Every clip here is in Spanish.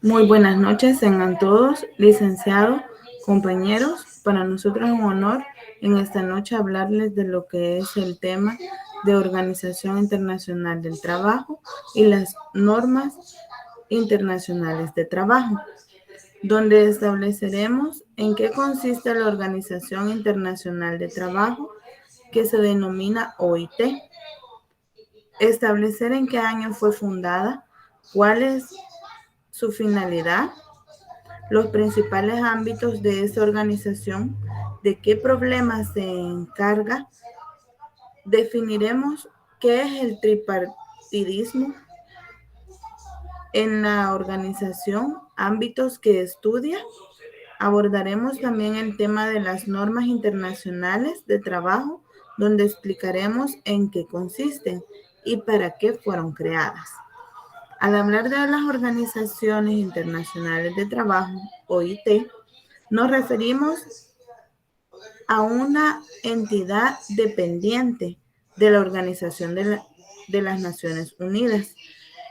Muy buenas noches, tengan todos, licenciados, compañeros. Para nosotros es un honor en esta noche hablarles de lo que es el tema de Organización Internacional del Trabajo y las normas internacionales de trabajo, donde estableceremos en qué consiste la Organización Internacional de Trabajo, que se denomina OIT, establecer en qué año fue fundada, cuál es su finalidad, los principales ámbitos de esta organización, de qué problemas se encarga, definiremos qué es el tripartidismo en la organización, ámbitos que estudia. Abordaremos también el tema de las normas internacionales de trabajo, donde explicaremos en qué consisten y para qué fueron creadas. Al hablar de las organizaciones internacionales de trabajo, OIT, nos referimos a una entidad dependiente de la Organización de las Naciones Unidas,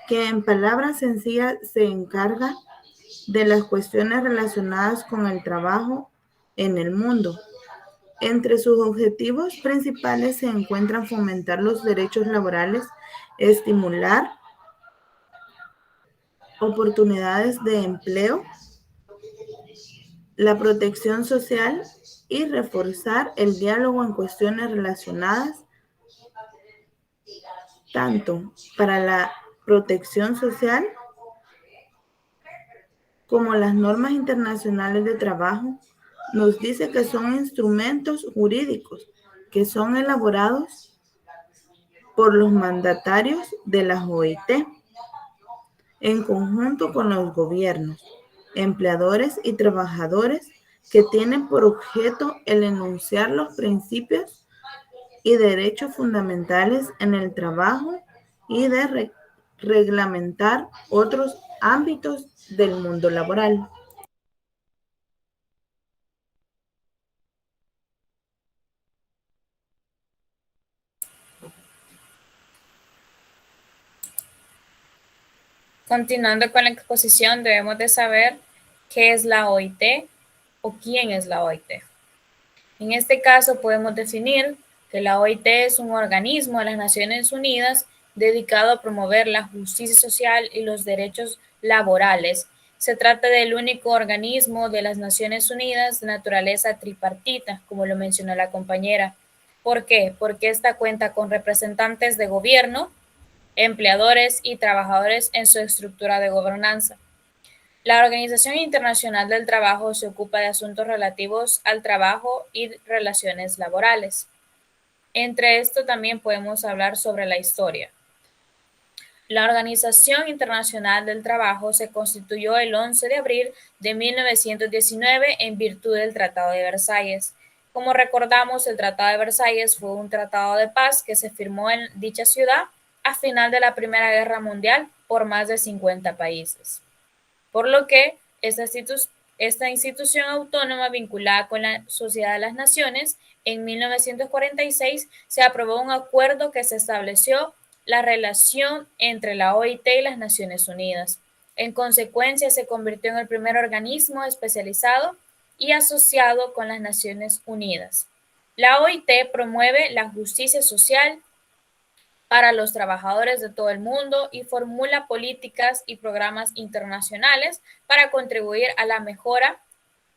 que en palabras sencillas se encarga de las cuestiones relacionadas con el trabajo en el mundo. Entre sus objetivos principales se encuentran fomentar los derechos laborales, estimular oportunidades de empleo, la protección social y reforzar el diálogo en cuestiones relacionadas tanto para la protección social como las normas internacionales de trabajo. Nos dice que son instrumentos jurídicos que son elaborados por los mandatarios de las OIT en conjunto con los gobiernos, empleadores y trabajadores, que tienen por objeto el enunciar los principios y derechos fundamentales en el trabajo y de reglamentar otros ámbitos del mundo laboral. Continuando con la exposición, debemos de saber qué es la OIT o quién es la OIT. En este caso podemos definir que la OIT es un organismo de las Naciones Unidas dedicado a promover la justicia social y los derechos laborales. Se trata del único organismo de las Naciones Unidas de naturaleza tripartita, como lo mencionó la compañera. ¿Por qué? Porque esta cuenta con representantes de gobierno, empleadores y trabajadores en su estructura de gobernanza. La Organización Internacional del Trabajo se ocupa de asuntos relativos al trabajo y relaciones laborales. Entre esto también podemos hablar sobre la historia. La Organización Internacional del Trabajo se constituyó el 11 de abril de 1919 en virtud del Tratado de Versalles. Como recordamos, el Tratado de Versalles fue un tratado de paz que se firmó en dicha ciudad a final de la Primera Guerra Mundial por más de 50 países. Por lo que esta institución autónoma vinculada con la Sociedad de las Naciones, en 1946 se aprobó un acuerdo que se estableció la relación entre la OIT y las Naciones Unidas. En consecuencia, se convirtió en el primer organismo especializado y asociado con las Naciones Unidas. La OIT promueve la justicia social para los trabajadores de todo el mundo y formula políticas y programas internacionales para contribuir a la mejora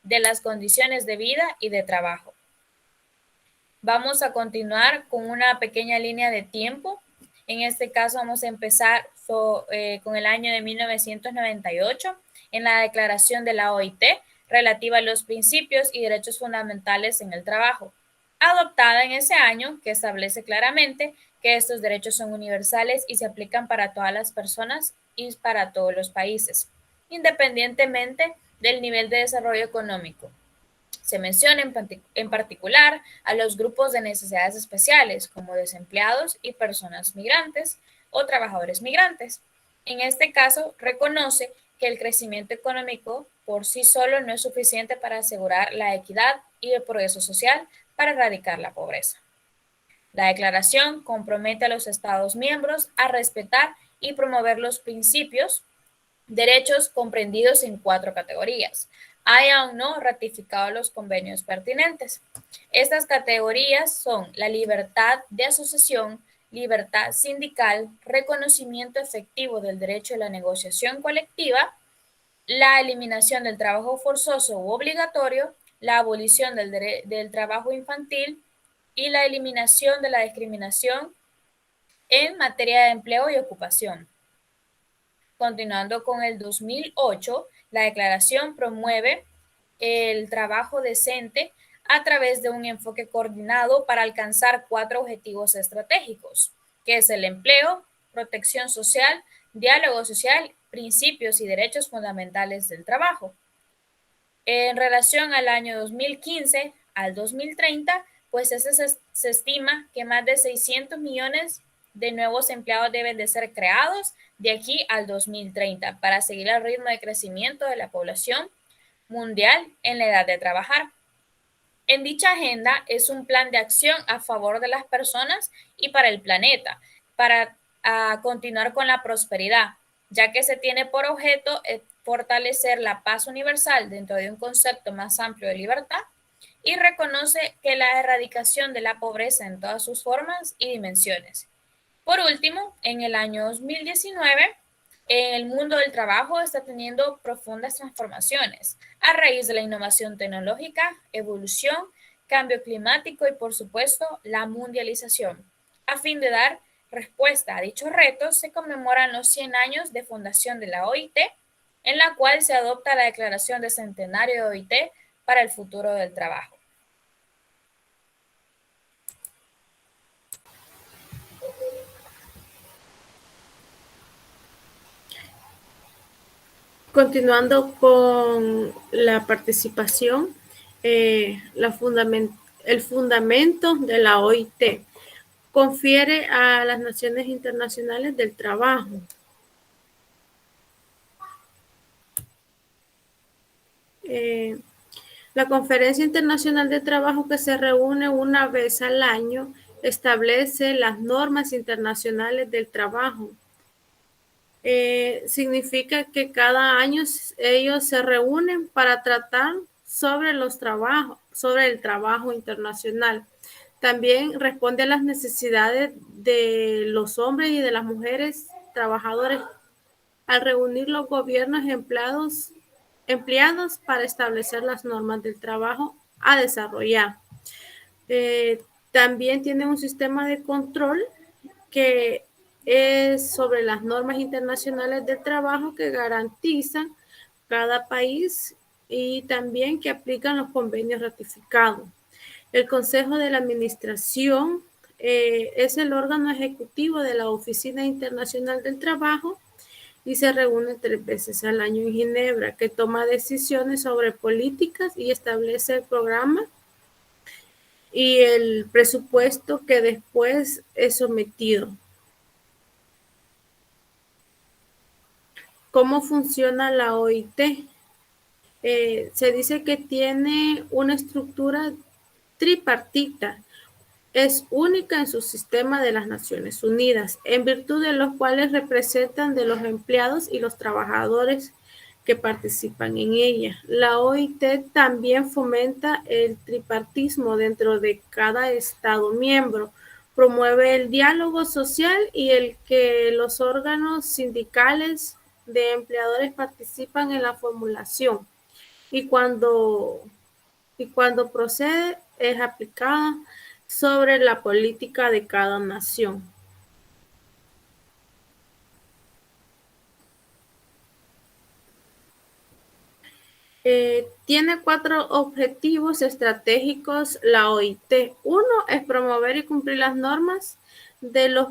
de las condiciones de vida y de trabajo. Vamos a continuar con una pequeña línea de tiempo. En este caso vamos a empezar con el año de 1998 en la declaración de la OIT relativa a los principios y derechos fundamentales en el trabajo, adoptada en ese año, que establece claramente que estos derechos son universales y se aplican para todas las personas y para todos los países, independientemente del nivel de desarrollo económico. Se menciona en particular a los grupos de necesidades especiales, como desempleados y personas migrantes o trabajadores migrantes. En este caso, reconoce que el crecimiento económico por sí solo no es suficiente para asegurar la equidad y el progreso social para erradicar la pobreza. La declaración compromete a los Estados miembros a respetar y promover los principios Derechos comprendidos en 4 categorías. Hay aún no ratificado los convenios pertinentes. Estas categorías son la libertad de asociación, libertad sindical, reconocimiento efectivo del derecho a la negociación colectiva, la eliminación del trabajo forzoso u obligatorio, la abolición del trabajo infantil y la eliminación de la discriminación en materia de empleo y ocupación. Continuando con el 2008, la declaración promueve el trabajo decente a través de un enfoque coordinado para alcanzar 4 objetivos estratégicos, que es el empleo, protección social, diálogo social, principios y derechos fundamentales del trabajo. En relación al año 2015 al 2030, pues se estima que más de 600 millones de nuevos empleados deben de ser creados de aquí al 2030 para seguir el ritmo de crecimiento de la población mundial en la edad de trabajar. En dicha agenda es un plan de acción a favor de las personas y para el planeta, para continuar con la prosperidad, ya que se tiene por objeto fortalecer la paz universal dentro de un concepto más amplio de libertad y reconoce que la erradicación de la pobreza en todas sus formas y dimensiones. Por último, en el año 2019, el mundo del trabajo está teniendo profundas transformaciones a raíz de la innovación tecnológica, evolución, cambio climático y, por supuesto, la mundialización. A fin de dar respuesta a dichos retos, se conmemoran los 100 años de fundación de la OIT, en la cual se adopta la Declaración de Centenario de OIT para el futuro del trabajo. Continuando con la participación, el fundamento de la OIT confiere a las Naciones Internacionales del Trabajo. La Conferencia Internacional de Trabajo, que se reúne una vez al año, establece las normas internacionales del trabajo. Significa que cada año ellos se reúnen para tratar sobre el trabajo internacional. También responde a las necesidades de los hombres y de las mujeres trabajadores al reunir los gobiernos empleados para establecer las normas del trabajo a desarrollar. También tiene un sistema de control que es sobre las normas internacionales del trabajo que garantizan cada país y también que aplican los convenios ratificados. El Consejo de la Administración es el órgano ejecutivo de la Oficina Internacional del Trabajo y se reúne 3 veces al año en Ginebra, que toma decisiones sobre políticas y establece el programa y el presupuesto que después es sometido. ¿Cómo funciona la OIT? Se dice que tiene una estructura tripartita. Es única en su sistema de las Naciones Unidas, en virtud de los cuales representan de los empleados y los trabajadores que participan en ella. La OIT también fomenta el tripartismo dentro de cada Estado miembro, promueve el diálogo social y el que los órganos sindicales de empleadores participan en la formulación y cuando procede es aplicada sobre la política de cada nación. Tiene 4 objetivos estratégicos la OIT. Uno es promover y cumplir las normas de los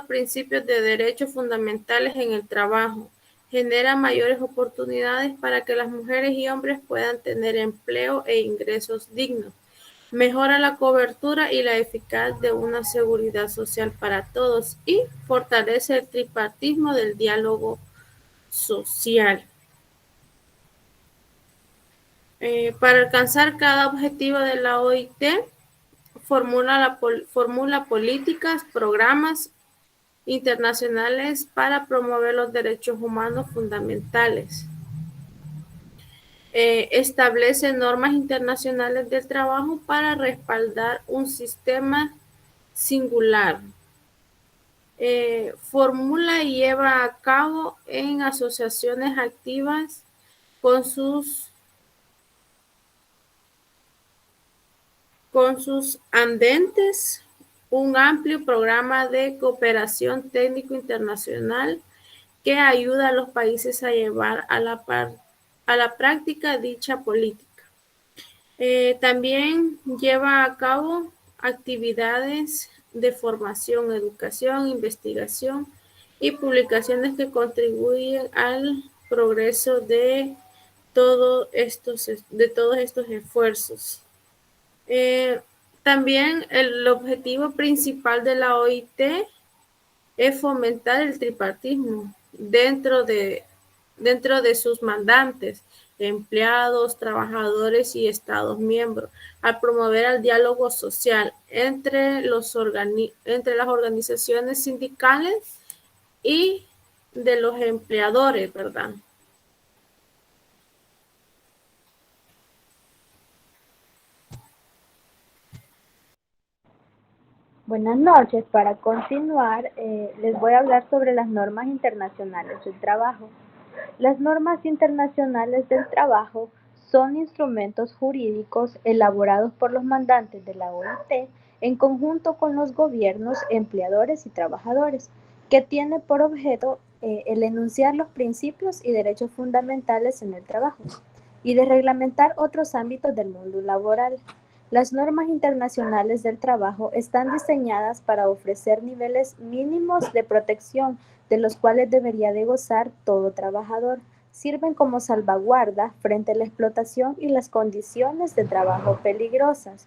principios de derechos fundamentales en el trabajo. Genera mayores oportunidades para que las mujeres y hombres puedan tener empleo e ingresos dignos. Mejora la cobertura y la eficacia de una seguridad social para todos y fortalece el tripartismo del diálogo social. Para alcanzar cada objetivo de la OIT, formula políticas, programas internacionales para promover los derechos humanos fundamentales. Establece normas internacionales del trabajo para respaldar un sistema singular. Formula y lleva a cabo en asociaciones activas con sus andentes un amplio programa de cooperación técnico internacional que ayuda a los países a llevar a la práctica dicha política. También lleva a cabo actividades de formación, educación, investigación y publicaciones que contribuyen al progreso de todos estos esfuerzos. También el objetivo principal de la OIT es fomentar el tripartismo dentro de sus mandantes, empleados, trabajadores y Estados miembros, al promover el diálogo social entre las organizaciones sindicales y de los empleadores, ¿verdad? Buenas noches. Para continuar, les voy a hablar sobre las normas internacionales del trabajo. Las normas internacionales del trabajo son instrumentos jurídicos elaborados por los mandantes de la OIT en conjunto con los gobiernos, empleadores y trabajadores, que tiene por objeto el enunciar los principios y derechos fundamentales en el trabajo y de reglamentar otros ámbitos del mundo laboral. Las normas internacionales del trabajo están diseñadas para ofrecer niveles mínimos de protección de los cuales debería de gozar todo trabajador. Sirven como salvaguarda frente a la explotación y las condiciones de trabajo peligrosas.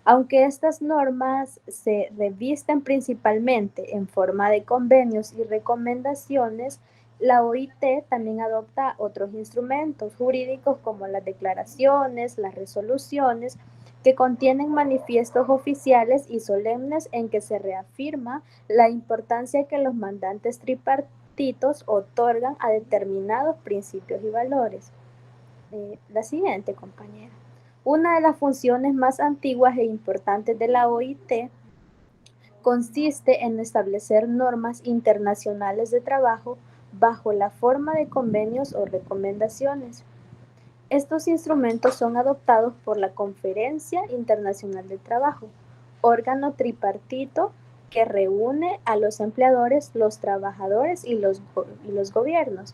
Aunque estas normas se revisten principalmente en forma de convenios y recomendaciones, la OIT también adopta otros instrumentos jurídicos como las declaraciones, las resoluciones, que contienen manifiestos oficiales y solemnes en que se reafirma la importancia que los mandantes tripartitos otorgan a determinados principios y valores. La siguiente, compañera. Una de las funciones más antiguas e importantes de la OIT consiste en establecer normas internacionales de trabajo bajo la forma de convenios o recomendaciones. Estos instrumentos son adoptados por la Conferencia Internacional del Trabajo, órgano tripartito que reúne a los empleadores, los trabajadores y los gobiernos.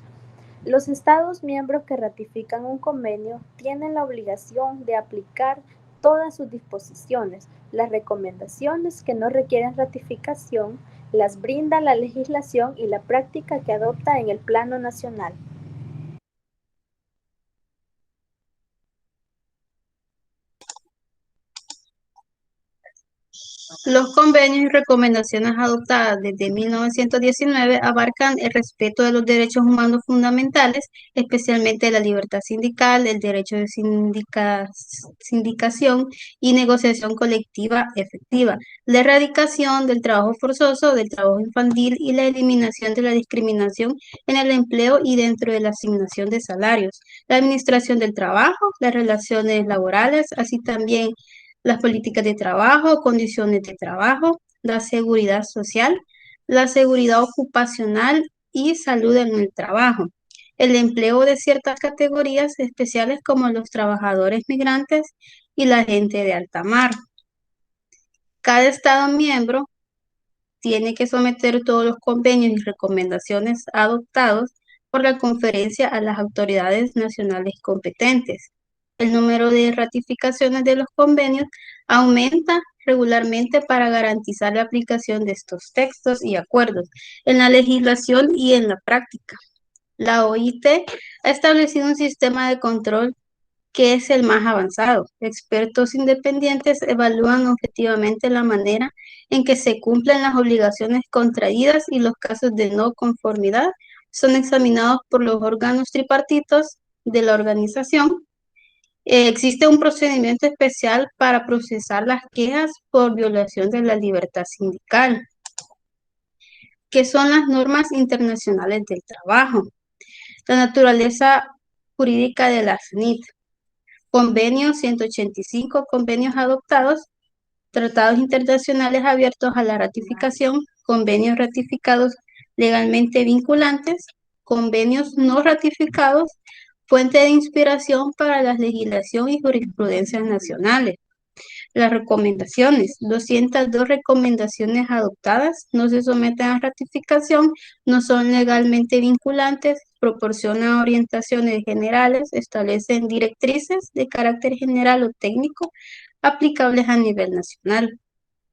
Los Estados miembros que ratifican un convenio tienen la obligación de aplicar todas sus disposiciones. Las recomendaciones que no requieren ratificación las brinda la legislación y la práctica que adopta en el plano nacional. Los convenios y recomendaciones adoptadas desde 1919 abarcan el respeto de los derechos humanos fundamentales, especialmente la libertad sindical, el derecho de sindicación y negociación colectiva efectiva, la erradicación del trabajo forzoso, del trabajo infantil y la eliminación de la discriminación en el empleo y dentro de la asignación de salarios, la administración del trabajo, las relaciones laborales, así también las políticas de trabajo, condiciones de trabajo, la seguridad social, la seguridad ocupacional y salud en el trabajo, el empleo de ciertas categorías especiales como los trabajadores migrantes y la gente de alta mar. Cada Estado miembro tiene que someter todos los convenios y recomendaciones adoptados por la conferencia a las autoridades nacionales competentes. El número de ratificaciones de los convenios aumenta regularmente para garantizar la aplicación de estos textos y acuerdos en la legislación y en la práctica. La OIT ha establecido un sistema de control que es el más avanzado. Expertos independientes evalúan objetivamente la manera en que se cumplen las obligaciones contraídas y los casos de no conformidad son examinados por los órganos tripartitos de la organización. Existe un procedimiento especial para procesar las quejas por violación de la libertad sindical. ¿Qué son las normas internacionales del trabajo? La naturaleza jurídica de la SNIT. Convenio 185, convenios adoptados, tratados internacionales abiertos a la ratificación, convenios ratificados legalmente vinculantes, convenios no ratificados, fuente de inspiración para la legislación y jurisprudencias nacionales. Las recomendaciones, 202 recomendaciones adoptadas, no se someten a ratificación, no son legalmente vinculantes, proporcionan orientaciones generales, establecen directrices de carácter general o técnico aplicables a nivel nacional.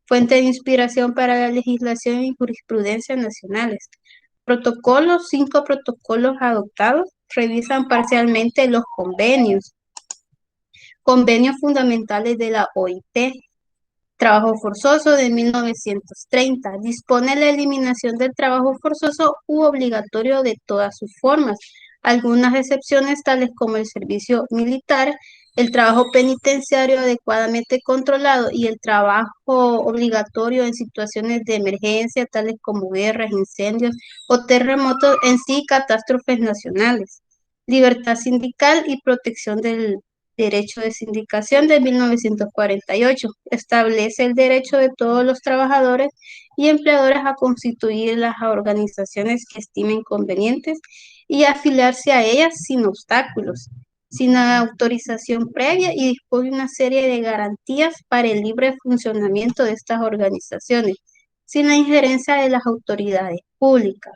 Fuente de inspiración para la legislación y jurisprudencia nacionales. Protocolos, 5 protocolos adoptados, revisan parcialmente los convenios. Convenios fundamentales de la OIT. Trabajo forzoso de 1930. Dispone la eliminación del trabajo forzoso u obligatorio de todas sus formas. Algunas excepciones tales como el servicio militar, el trabajo penitenciario adecuadamente controlado y el trabajo obligatorio en situaciones de emergencia tales como guerras, incendios o terremotos, en sí catástrofes nacionales. Libertad sindical y protección del Derecho de Sindicación de 1948. Establece el derecho de todos los trabajadores y empleadores a constituir las organizaciones que estimen convenientes y afiliarse a ellas sin obstáculos, sin autorización previa, y dispone una serie de garantías para el libre funcionamiento de estas organizaciones, sin la injerencia de las autoridades públicas.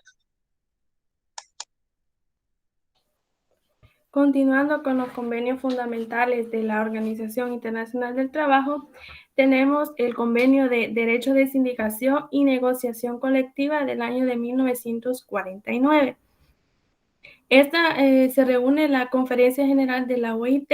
Continuando con los convenios fundamentales de la Organización Internacional del Trabajo, tenemos el Convenio de Derecho de Sindicación y Negociación Colectiva del año de 1949. Esta se reúne en la Conferencia General de la OIT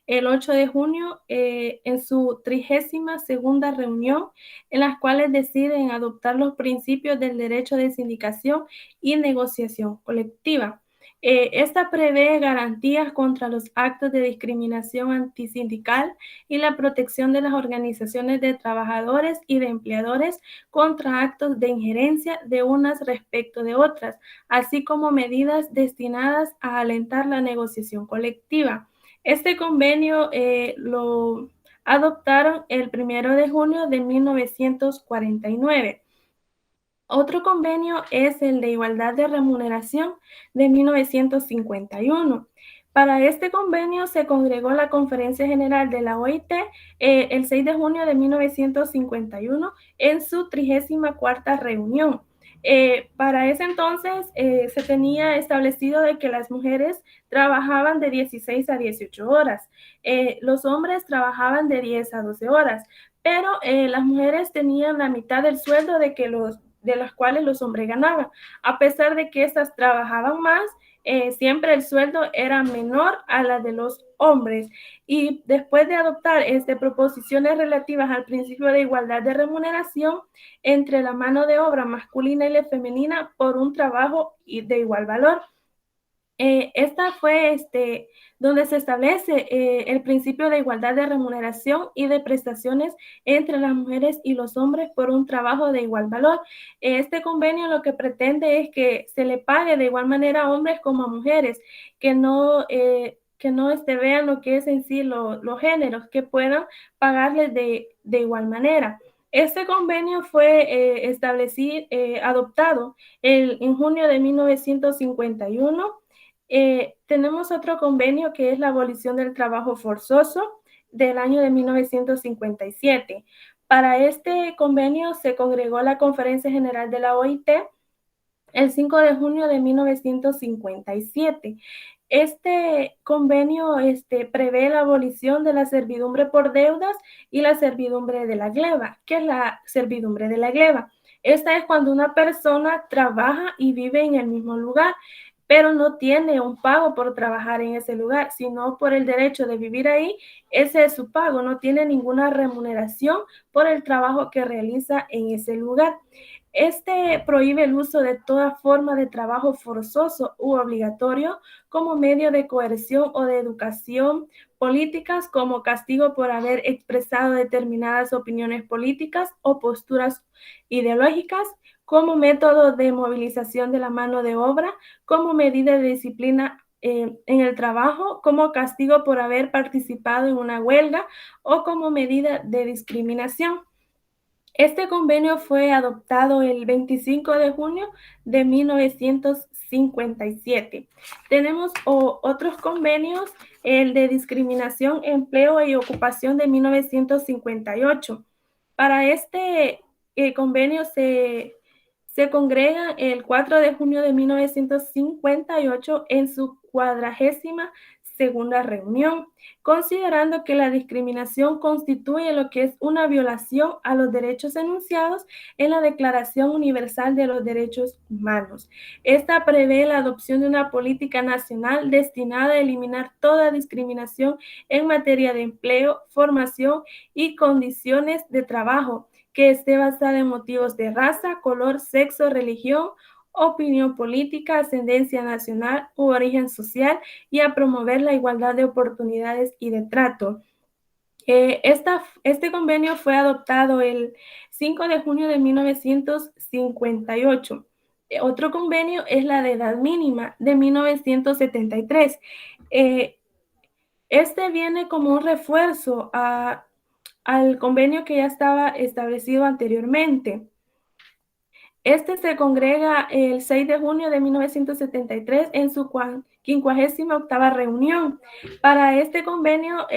el 8 de junio en su 32ª reunión, en las cuales deciden adoptar los principios del derecho de sindicación y negociación colectiva. Esta prevé garantías contra los actos de discriminación antisindical y la protección de las organizaciones de trabajadores y de empleadores contra actos de injerencia de unas respecto de otras, así como medidas destinadas a alentar la negociación colectiva. Este convenio lo adoptaron el 1 de junio de 1949. Otro convenio es el de igualdad de remuneración de 1951. Para este convenio se congregó la Conferencia General de la OIT el 6 de junio de 1951 en su 34ª reunión. Para ese entonces se tenía establecido de que las mujeres trabajaban de 16 a 18 horas, los hombres trabajaban de 10 a 12 horas, pero las mujeres tenían la mitad del sueldo de las cuales los hombres ganaban. A pesar de que estas trabajaban más, siempre el sueldo era menor a la de los hombres. Y después de adoptar proposiciones relativas al principio de igualdad de remuneración entre la mano de obra masculina y la femenina por un trabajo de igual valor. Esta fue donde se establece el principio de igualdad de remuneración y de prestaciones entre las mujeres y los hombres por un trabajo de igual valor. Este convenio lo que pretende es que se le pague de igual manera a hombres como a mujeres, que no vean lo que es en sí los géneros, que puedan pagarles de igual manera. Este convenio fue adoptado en junio de 1951. Tenemos otro convenio que es la abolición del trabajo forzoso del año de 1957. Para este convenio se congregó la Conferencia General de la OIT el 5 de junio de 1957. Este convenio prevé la abolición de la servidumbre por deudas y la servidumbre de la gleba. ¿Qué es la servidumbre de la gleba? Esta es cuando una persona trabaja y vive en el mismo lugar, pero no tiene un pago por trabajar en ese lugar, sino por el derecho de vivir ahí. Ese es su pago, no tiene ninguna remuneración por el trabajo que realiza en ese lugar. Prohíbe el uso de toda forma de trabajo forzoso u obligatorio como medio de coerción o de educación políticas, como castigo por haber expresado determinadas opiniones políticas o posturas ideológicas, como método de movilización de la mano de obra, como medida de disciplina en el trabajo, como castigo por haber participado en una huelga o como medida de discriminación. Este convenio fue adoptado el 25 de junio de 1957. Tenemos otros convenios, el de discriminación, empleo y ocupación de 1958. Para este convenio se congrega el 4 de junio de 1958 en su 42ª reunión, considerando que la discriminación constituye lo que es una violación a los derechos enunciados en la Declaración Universal de los Derechos Humanos. Esta prevé la adopción de una política nacional destinada a eliminar toda discriminación en materia de empleo, formación y condiciones de trabajo que esté basada en motivos de raza, color, sexo, religión, opinión política, ascendencia nacional u origen social, y a promover la igualdad de oportunidades y de trato. Este convenio fue adoptado el 5 de junio de 1958. Otro convenio es la de edad mínima de 1973. Este viene como un refuerzo al convenio que ya estaba establecido anteriormente. Este se congrega el 6 de junio de 1973 en su 58ª reunión. Para este convenio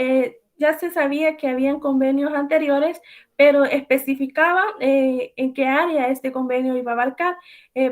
ya se sabía que habían convenios anteriores, pero especificaba en qué área este convenio iba a abarcar.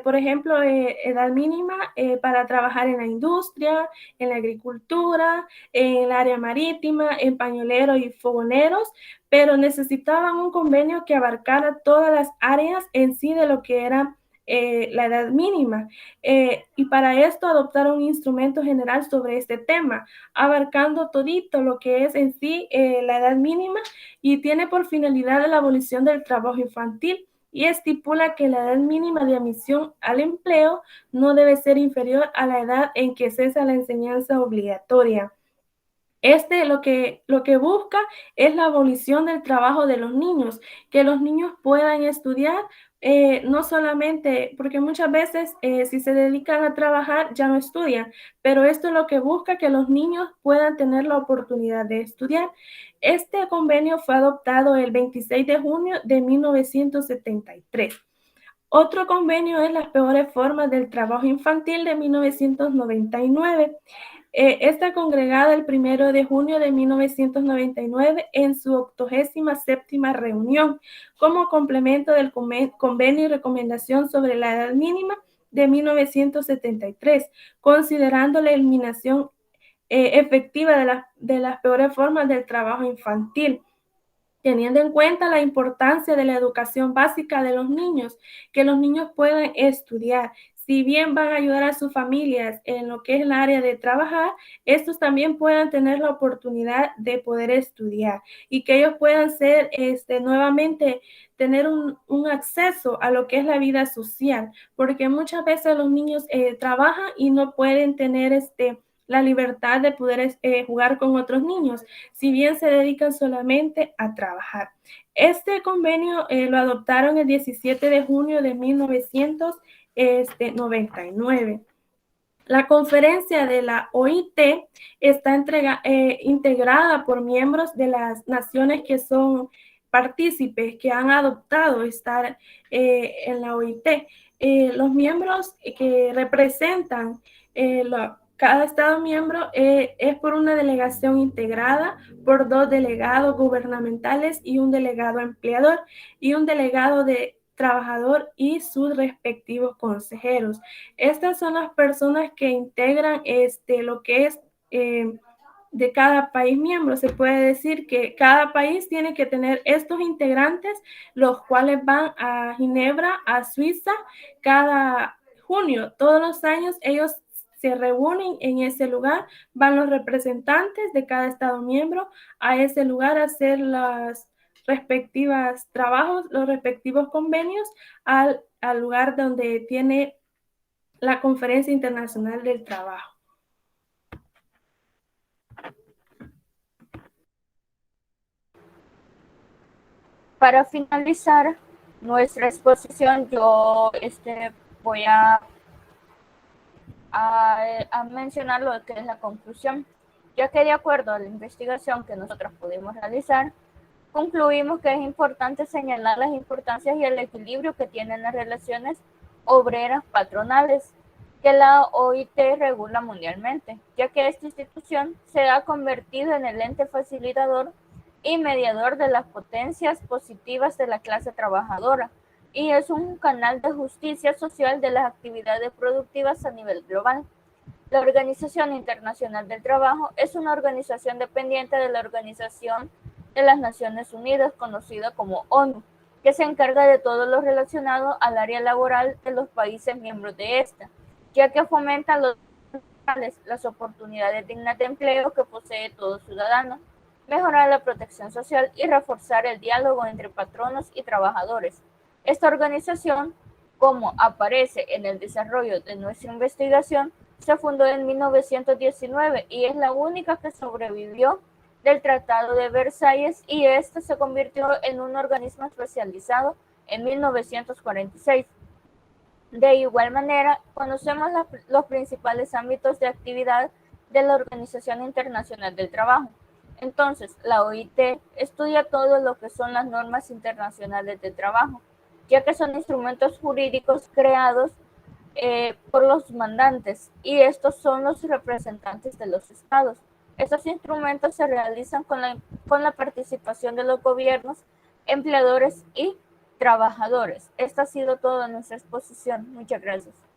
Por ejemplo, edad mínima para trabajar en la industria, en la agricultura, en el área marítima, en pañoleros y fogoneros, pero necesitaban un convenio que abarcara todas las áreas en sí de lo que era la edad mínima. Y para esto adoptaron un instrumento general sobre este tema, abarcando todito lo que es en sí la edad mínima, y tiene por finalidad la abolición del trabajo infantil, y estipula que la edad mínima de admisión al empleo no debe ser inferior a la edad en que cesa la enseñanza obligatoria. Lo que busca es la abolición del trabajo de los niños, que los niños puedan estudiar, no solamente, porque muchas veces si se dedican a trabajar ya no estudian, pero esto es lo que busca, que los niños puedan tener la oportunidad de estudiar. Este convenio fue adoptado el 26 de junio de 1973. Otro convenio es las peores formas del trabajo infantil de 1999. Está congregada el 1 de junio de 1999 en su 87ª reunión como complemento del convenio y recomendación sobre la edad mínima de 1973, considerando la eliminación efectiva de las peores formas del trabajo infantil, teniendo en cuenta la importancia de la educación básica de los niños, que los niños puedan estudiar. Si bien van a ayudar a sus familias en lo que es el área de trabajar, estos también puedan tener la oportunidad de poder estudiar y que ellos puedan ser nuevamente tener un acceso a lo que es la vida social, porque muchas veces los niños trabajan y no pueden tener la libertad de poder jugar con otros niños, si bien se dedican solamente a trabajar. Este convenio lo adoptaron el 17 de junio de 1999. La conferencia de la OIT está integrada por miembros de las naciones que son partícipes, que han adoptado estar en la OIT. Los miembros que representan cada Estado miembro es por una delegación integrada por 2 delegados gubernamentales y un delegado empleador y un delegado de trabajador y sus respectivos consejeros. Estas son las personas que integran lo que es de cada país miembro. Se puede decir que cada país tiene que tener estos integrantes, los cuales van a Ginebra, a Suiza, cada junio. Todos los años ellos se reúnen en ese lugar, van los representantes de cada Estado miembro a ese lugar a hacer las respectivas trabajos, los respectivos convenios al lugar donde tiene la Conferencia Internacional del Trabajo. Para finalizar, nuestra exposición yo voy a mencionar lo que es la conclusión, ya que de acuerdo a la investigación que nosotros pudimos realizar, concluimos que es importante señalar las importancias y el equilibrio que tienen las relaciones obreras patronales que la OIT regula mundialmente, ya que esta institución se ha convertido en el ente facilitador y mediador de las potencias positivas de la clase trabajadora y es un canal de justicia social de las actividades productivas a nivel global. La Organización Internacional del Trabajo es una organización dependiente de la Organización de las Naciones Unidas, conocida como ONU, que se encarga de todo lo relacionado al área laboral de los países miembros de esta, ya que fomenta las oportunidades dignas de empleo que posee todo ciudadano, mejorar la protección social y reforzar el diálogo entre patronos y trabajadores. Esta organización, como aparece en el desarrollo de nuestra investigación, se fundó en 1919 y es la única que sobrevivió del Tratado de Versalles y esta se convirtió en un organismo especializado en 1946. De igual manera, conocemos los principales ámbitos de actividad de la Organización Internacional del Trabajo. Entonces, la OIT estudia todo lo que son las normas internacionales de trabajo, ya que son instrumentos jurídicos creados por los mandantes y estos son los representantes de los estados. Estos instrumentos se realizan con la participación de los gobiernos, empleadores y trabajadores. Esta ha sido toda nuestra exposición. Muchas gracias.